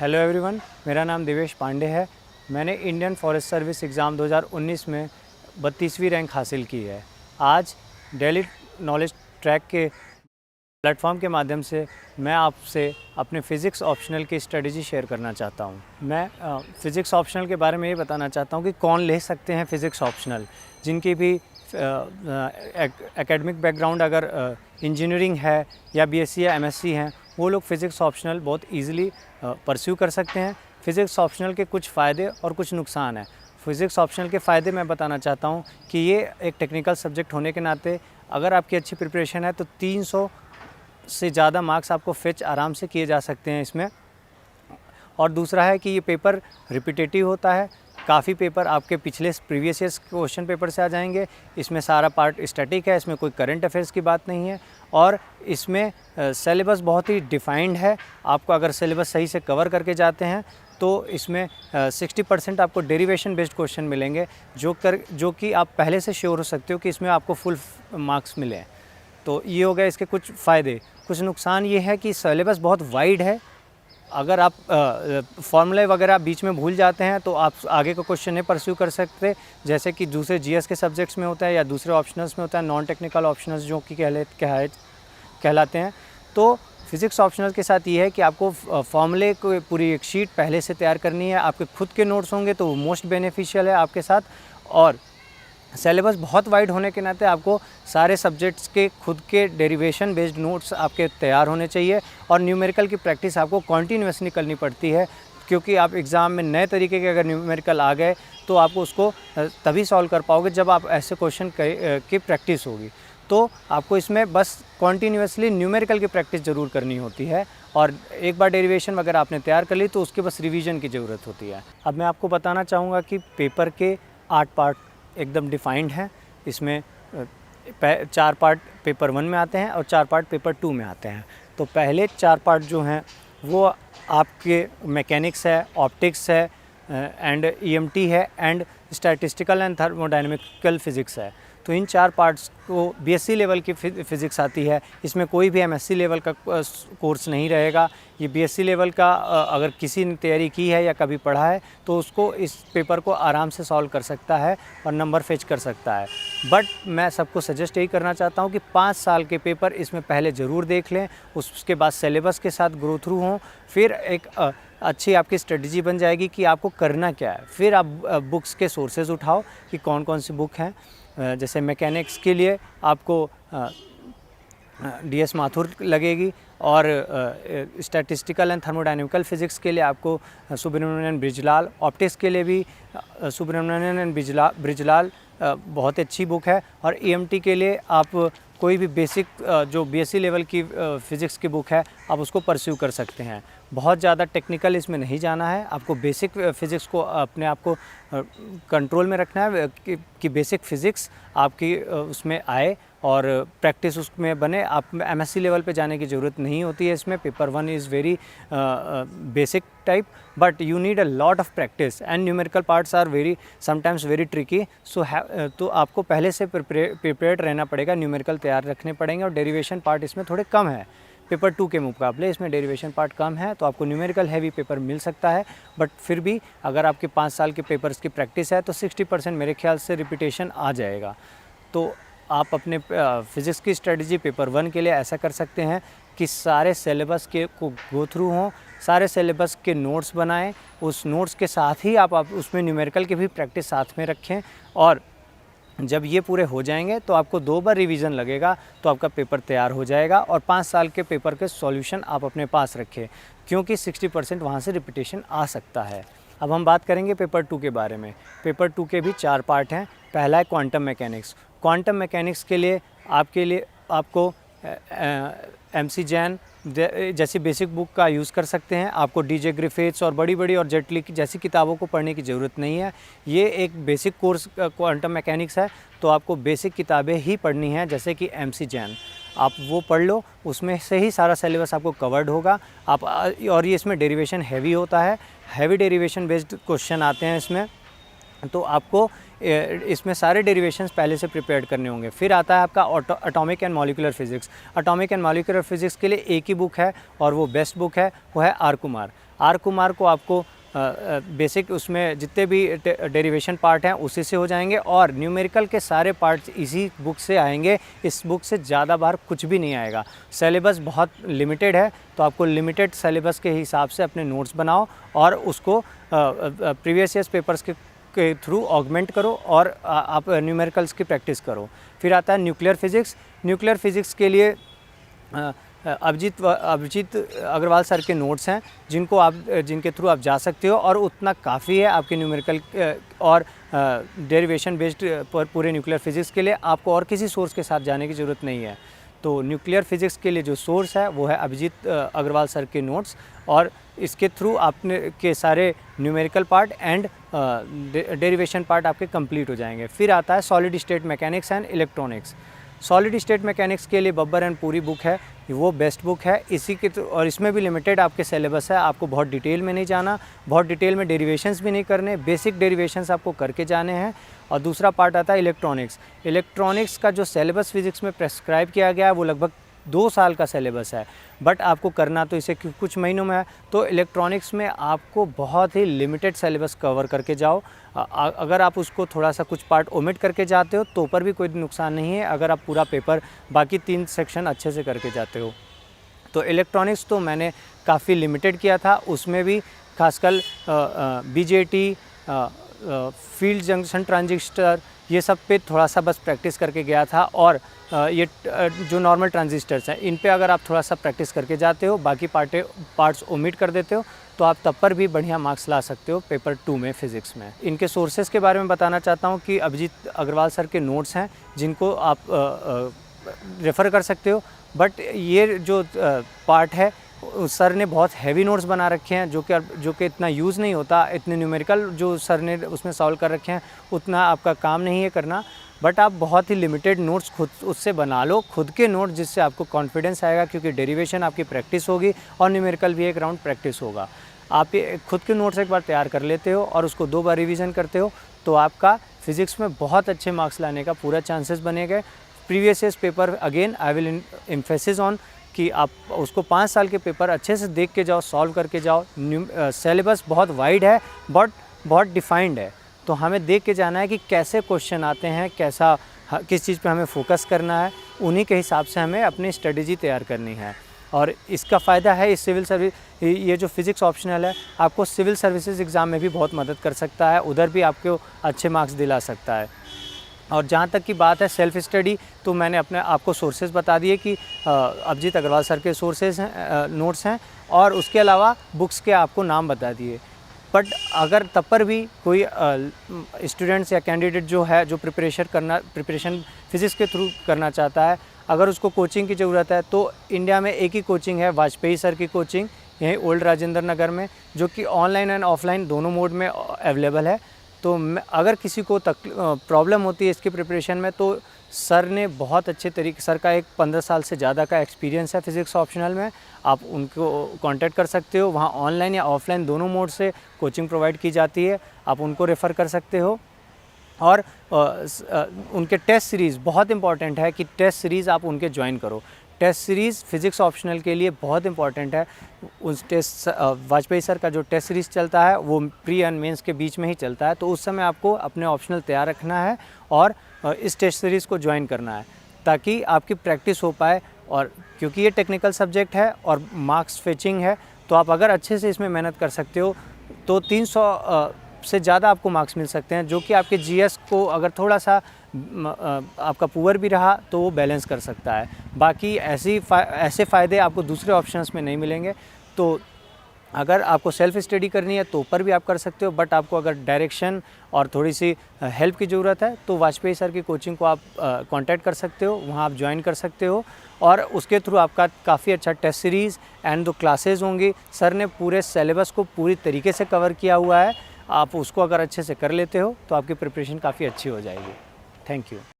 Hello everyone, मेरा नाम देवेश पांडे है। मैंने इंडियन फॉरेस्ट सर्विस एग्ज़ाम 2019 में 32वीं रैंक हासिल की है। आज डेली नॉलेज ट्रैक के प्लेटफॉर्म के माध्यम से मैं आपसे अपने फ़िज़िक्स ऑप्शनल की स्ट्रेटजी शेयर करना चाहता हूँ। मैं फ़िज़िक्स ऑप्शनल के बारे में ये बताना चाहता हूँ कि कौन ले सकते हैं फ़िज़िक्स ऑप्शनल, जिनकी भी एकेडमिक बैकग्राउंड अगर इंजीनियरिंग है या बीएससी या एमएससी हैं, वो लोग फ़िज़िक्स ऑप्शनल बहुत ईज़िली परस्यू कर सकते हैं। फ़िज़िक्स ऑप्शनल के कुछ फ़ायदे और कुछ नुकसान हैं। फ़िज़िक्स ऑप्शनल के फ़ायदे मैं बताना चाहता हूँ कि ये एक टेक्निकल सब्जेक्ट होने के नाते अगर आपकी अच्छी प्रिपरेशन है तो 300 से ज़्यादा मार्क्स आपको फेच आराम से किए जा सकते हैं इसमें। और दूसरा है कि ये पेपर रिपीटेटिव होता है। काफ़ी पेपर आपके पिछले प्रीवियस ईयर्स क्वेश्चन पेपर से आ जाएंगे। इसमें सारा पार्ट स्टैटिक है, इसमें कोई करंट अफेयर्स की बात नहीं है और इसमें सिलेबस बहुत ही डिफाइंड है। आपको अगर सिलेबस सही से कवर करके जाते हैं तो इसमें 60% आपको डेरिवेशन बेस्ड क्वेश्चन मिलेंगे, जो कि आप पहले से श्योर हो सकते हो कि इसमें आपको फुल मार्क्स मिले। तो ये हो गए इसके कुछ फ़ायदे। कुछ नुकसान ये है कि सिलेबस बहुत वाइड है। अगर आप फॉर्मूले वगैरह बीच में भूल जाते हैं तो आप आगे का क्वेश्चन नहीं परस्यू कर सकते, जैसे कि दूसरे जीएस के सब्जेक्ट्स में होता है या दूसरे ऑप्शनल्स में होता है, नॉन टेक्निकल ऑप्शनल्स जो कि कहलाते हैं। तो फिज़िक्स ऑप्शनल के साथ ये है कि आपको फॉर्मूले को पूरी एक शीट पहले से तैयार करनी है। आपके खुद के नोट्स होंगे तो वो मोस्ट बेनिफिशियल है आपके साथ। और सिलेबस बहुत वाइड होने के नाते आपको सारे सब्जेक्ट्स के खुद के डेरिवेशन बेस्ड नोट्स आपके तैयार होने चाहिए और न्यूमेरिकल की प्रैक्टिस आपको कॉन्टीन्यूसली करनी पड़ती है, क्योंकि आप एग्ज़ाम में नए तरीके के अगर न्यूमेरिकल आ गए तो आपको उसको तभी सॉल्व कर पाओगे जब आप ऐसे क्वेश्चन की प्रैक्टिस होगी। तो आपको इसमें बस कॉन्टीन्यूसली न्यूमेरिकल की प्रैक्टिस ज़रूर करनी होती है और एक बार डेरिवेशन वगैरह आपने तैयार कर ली तो उसके बस रिवीजन की ज़रूरत होती है। अब मैं आपको बताना चाहूँगा कि पेपर के 8 पार्ट एकदम डिफाइंड हैं। इसमें 4 पार्ट पेपर 1 में आते हैं और 4 पार्ट पेपर 2 में आते हैं। तो पहले 4 पार्ट जो हैं वो आपके मैकेनिक्स है, ऑप्टिक्स है एंड ईएमटी है and statistical and thermodynamical physics है। तो इन 4 पार्ट्स को बीएससी लेवल की फ़िज़िक्स आती है। इसमें कोई भी एमएससी लेवल का कोर्स नहीं रहेगा। ये बीएससी लेवल का अगर किसी ने तैयारी की है या कभी पढ़ा है तो उसको इस पेपर को आराम से सॉल्व कर सकता है और नंबर फेच कर सकता है। बट मैं सबको सजेस्ट यही करना चाहता हूँ कि 5 साल के पेपर इसमें पहले ज़रूर देख लें, उसके बाद सिलेबस के साथ ग्रो थ्रू हों, फिर एक अच्छी आपकी स्ट्रेटजी बन जाएगी कि आपको करना क्या है। फिर आप बुक्स के सोर्सेज उठाओ कि कौन कौन सी बुक हैं। जैसे मैकेनिक्स के लिए आपको डीएस माथुर लगेगी और स्टैटिस्टिकल एंड थर्मोडायनेमिकल फ़िज़िक्स के लिए आपको सुब्रमण्यन ब्रिजलाल, ऑप्टिक्स के लिए भी सुब्रमण्यन एंड ब्रिजलाल बहुत अच्छी बुक है और ईएमटी के लिए आप कोई भी बेसिक जो बीएससी लेवल की फ़िज़िक्स की बुक है आप उसको परस्यू कर सकते हैं। बहुत ज़्यादा टेक्निकल इसमें नहीं जाना है, आपको बेसिक फ़िज़िक्स को अपने आप को कंट्रोल में रखना है कि बेसिक फ़िज़िक्स आपकी उसमें आए और प्रैक्टिस उसमें बने। आप एमएससी लेवल पे जाने की ज़रूरत नहीं होती है। इसमें paper 1 is very basic type but you need a lot of practice and numerical parts are very sometimes very tricky. तो आपको पहले से प्रिपेयर्ड रहना पड़ेगा, न्यूमेरिकल तैयार रखने पड़ेंगे और डेरिवेशन पार्ट इसमें थोड़े कम है। पेपर 2 के मुकाबले इसमें डेरिवेशन पार्ट कम है, तो आपको न्यूमेरिकल हैवी पेपर मिल सकता है। बट फिर भी अगर आपके 5 साल के पेपर्स की प्रैक्टिस है तो 60% मेरे ख्याल से रिपीटेशन आ जाएगा। तो आप अपने फ़िज़िक्स की स्ट्रेटजी पेपर 1 के लिए ऐसा कर सकते हैं कि सारे सिलेबस के को गो थ्रू हों, सारे सिलेबस के नोट्स बनाएं, उस नोट्स के साथ ही आप उसमें न्यूमेरिकल की भी प्रैक्टिस साथ में रखें और जब ये पूरे हो जाएंगे तो आपको 2 बार रिवीजन लगेगा तो आपका पेपर तैयार हो जाएगा और 5 साल के पेपर के सॉल्यूशन आप अपने पास रखें, क्योंकि 60% वहाँ से रिपीटेशन आ सकता है। अब हम बात करेंगे पेपर 2 के बारे में। पेपर 2 के भी 4 पार्ट हैं। पहला है क्वांटम मैकेनिक्स। क्वांटम मैकेनिक्स के लिए आपको एमसी जैन जैसी बेसिक बुक का यूज़ कर सकते हैं। आपको डीजे ग्रिफिथ्स और बड़ी और जेटली की जैसी किताबों को पढ़ने की ज़रूरत नहीं है। ये एक बेसिक कोर्स क्वांटम मैकेनिक्स है, तो आपको बेसिक किताबें ही पढ़नी हैं, जैसे कि एमसी जैन। आप वो पढ़ लो, उसमें से ही सारा सिलेबस आपको कवर्ड होगा। और ये इसमें डेरिवेशन हैवी होता है, हैवी डेरिवेशन बेस्ड क्वेश्चन आते हैं इसमें, तो आपको इसमें सारे डेरिवेशंस पहले से प्रिपेयर्ड करने होंगे। फिर आता है आपका atomic and molecular physics. Atomic and molecular physics के लिए एक ही बुक है और वो बेस्ट बुक है, वो है आर कुमार। आर कुमार को आपको बेसिक उसमें जितने भी डेरिवेशन पार्ट हैं उसी से हो जाएंगे और न्यूमेरिकल के सारे पार्ट्स इसी बुक से आएंगे। इस बुक से ज़्यादा बार कुछ भी नहीं आएगा। सिलेबस बहुत लिमिटेड है, तो आपको लिमिटेड सिलेबस के हिसाब से अपने नोट्स बनाओ और उसको प्रीवियस ईयर्स पेपर्स के थ्रू ऑगमेंट करो और आप न्यूमेरिकल्स की प्रैक्टिस करो। फिर आता है न्यूक्लियर फिज़िक्स। न्यूक्लियर फिज़िक्स के लिए अभिजीत अग्रवाल सर के नोट्स हैं जिनके थ्रू आप जा सकते हो और उतना काफ़ी है आपके न्यूमेरिकल और डेरिवेशन बेस्ड पूरे न्यूक्लियर फिज़िक्स के लिए। आपको और किसी सोर्स के साथ जाने की ज़रूरत नहीं है। तो न्यूक्लियर फिज़िक्स के लिए जो सोर्स है वो है अभिजीत अग्रवाल सर के नोट्स और इसके थ्रू आपने के सारे numerical part and derivation part आपके कंप्लीट हो जाएंगे। फिर आता है solid state mechanics and electronics. Solid state mechanics के लिए बब्बर एंड पूरी बुक है, वो बेस्ट बुक है। इसी के और इसमें भी लिमिटेड आपके सिलेबस है, आपको बहुत डिटेल में नहीं जाना, बहुत डिटेल में डेरिवेशंस भी नहीं करने, बेसिक डेरिवेशंस आपको करके जाने हैं। और दूसरा पार्ट आता है इलेक्ट्रॉनिक्स। इलेक्ट्रॉनिक्स का जो सिलेबस फिज़िक्स में प्रेस्क्राइब किया गया है वो लगभग 2 साल का सिलेबस है, बट आपको करना तो इसे कुछ महीनों में है। तो इलेक्ट्रॉनिक्स में आपको बहुत ही लिमिटेड सिलेबस कवर करके जाओ। अगर आप उसको थोड़ा सा कुछ पार्ट ओमिट करके जाते हो तो पर भी कोई नुकसान नहीं है, अगर आप पूरा पेपर बाकी 3 सेक्शन अच्छे से करके जाते हो। तो इलेक्ट्रॉनिक्स तो मैंने काफ़ी लिमिटेड किया था, उसमें भी खासकर बीजेटी, फील्ड जंक्शन ट्रांजिस्टर, ये सब पे थोड़ा सा बस प्रैक्टिस करके गया था। और ये जो नॉर्मल ट्रांजिस्टर्स हैं इन पे अगर आप थोड़ा सा प्रैक्टिस करके जाते हो, बाकी पार्ट्स ओमिट कर देते हो, तो आप तब पर भी बढ़िया मार्क्स ला सकते हो पेपर 2 में फ़िज़िक्स में। इनके सोर्सेज़ के बारे में बताना चाहता हूँ कि अभिजीत अग्रवाल सर के नोट्स हैं जिनको आप रेफ़र कर सकते हो। बट ये जो पार्ट है सर ने बहुत हैवी नोट्स बना रखे हैं जो कि इतना यूज़ नहीं होता। इतने न्यूमेरिकल जो सर ने उसमें सॉल्व कर रखे हैं उतना आपका काम नहीं है करना, बट आप बहुत ही लिमिटेड नोट्स खुद उससे बना लो, खुद के नोट्स, जिससे आपको कॉन्फिडेंस आएगा क्योंकि डेरिवेशन आपकी प्रैक्टिस होगी और न्यूमेरिकल भी एक राउंड प्रैक्टिस होगा। आप ये खुद के नोट्स एक बार तैयार कर लेते हो और उसको 2 बार रिवीजन करते हो तो आपका फ़िज़िक्स में बहुत अच्छे मार्क्स लाने का पूरा चांसेस बनेगा। Previous years paper again I will emphasis on कि आप उसको 5 साल के पेपर अच्छे से देख के जाओ, सॉल्व करके जाओ। सिलेबस बहुत वाइड है बट बहुत डिफाइंड है, तो हमें देख के जाना है कि कैसे क्वेश्चन आते हैं, किस चीज़ पे हमें फोकस करना है, उन्हीं के हिसाब से हमें अपनी स्ट्रेटजी तैयार करनी है। और इसका फ़ायदा है, इस सिविल सर्विस, ये जो फिज़िक्स ऑप्शनल है आपको सिविल सर्विसेज एग्ज़ाम में भी बहुत मदद कर सकता है, उधर भी आपको अच्छे मार्क्स दिला सकता है। और जहाँ तक की बात है सेल्फ़ स्टडी, तो मैंने आपको सोर्सेज़ बता दिए कि अभिजीत अग्रवाल सर के सोर्सेज़ हैं, नोट्स हैं, और उसके अलावा बुक्स के आपको नाम बता दिए। बट अगर तब पर भी कोई स्टूडेंट्स या कैंडिडेट जो है जो प्रिपरेशन फ़िज़िक्स के थ्रू करना चाहता है, अगर उसको कोचिंग की ज़रूरत है तो इंडिया में एक ही कोचिंग है, वाजपेयी सर की कोचिंग, यहीं ओल्ड राजेंद्र नगर में, जो कि ऑनलाइन एंड ऑफलाइन दोनों मोड में अवेलेबल है। तो अगर किसी को प्रॉब्लम होती है इसकी प्रिपरेशन में, तो सर ने बहुत अच्छे तरीके, सर का एक 15 साल से ज़्यादा का एक्सपीरियंस है फ़िज़िक्स ऑप्शनल में, आप उनको कांटेक्ट कर सकते हो। वहाँ ऑनलाइन या ऑफलाइन दोनों मोड से कोचिंग प्रोवाइड की जाती है, आप उनको रेफ़र कर सकते हो। और उनके टेस्ट सीरीज़ बहुत इंपॉर्टेंट है कि टेस्ट सीरीज़ आप उनके ज्वाइन करो। टेस्ट सीरीज़ फ़िज़िक्स ऑप्शनल के लिए बहुत इंपॉर्टेंट है। उस टेस्ट वाजपेयी सर का जो टेस्ट सीरीज़ चलता है वो प्री एंड मेंस के बीच में ही चलता है, तो उस समय आपको अपने ऑप्शनल तैयार रखना है और इस टेस्ट सीरीज़ को ज्वाइन करना है ताकि आपकी प्रैक्टिस हो पाए। और क्योंकि ये टेक्निकल सब्जेक्ट है और मार्क्स फेचिंग है, तो आप अगर अच्छे से इसमें मेहनत कर सकते हो तो 300 से ज़्यादा आपको मार्क्स मिल सकते हैं, जो कि आपके जीएस को अगर थोड़ा सा आपका पुअर भी रहा तो वो बैलेंस कर सकता है। बाकी ऐसे फ़ायदे आपको दूसरे ऑप्शंस में नहीं मिलेंगे। तो अगर आपको सेल्फ़ स्टडी करनी है तो ऊपर भी आप कर सकते हो, बट आपको अगर डायरेक्शन और थोड़ी सी हेल्प की ज़रूरत है तो वाजपेयी सर की कोचिंग को आप कांटेक्ट कर सकते हो, वहाँ आप ज्वाइन कर सकते हो और उसके थ्रू आपका काफ़ी अच्छा टेस्ट सीरीज़ एंड जो क्लासेस होंगी, सर ने पूरे सिलेबस को पूरी तरीके से कवर किया हुआ है। आप उसको अगर अच्छे से कर लेते हो तो आपकी प्रिपरेशन काफ़ी अच्छी हो जाएगी। Thank you.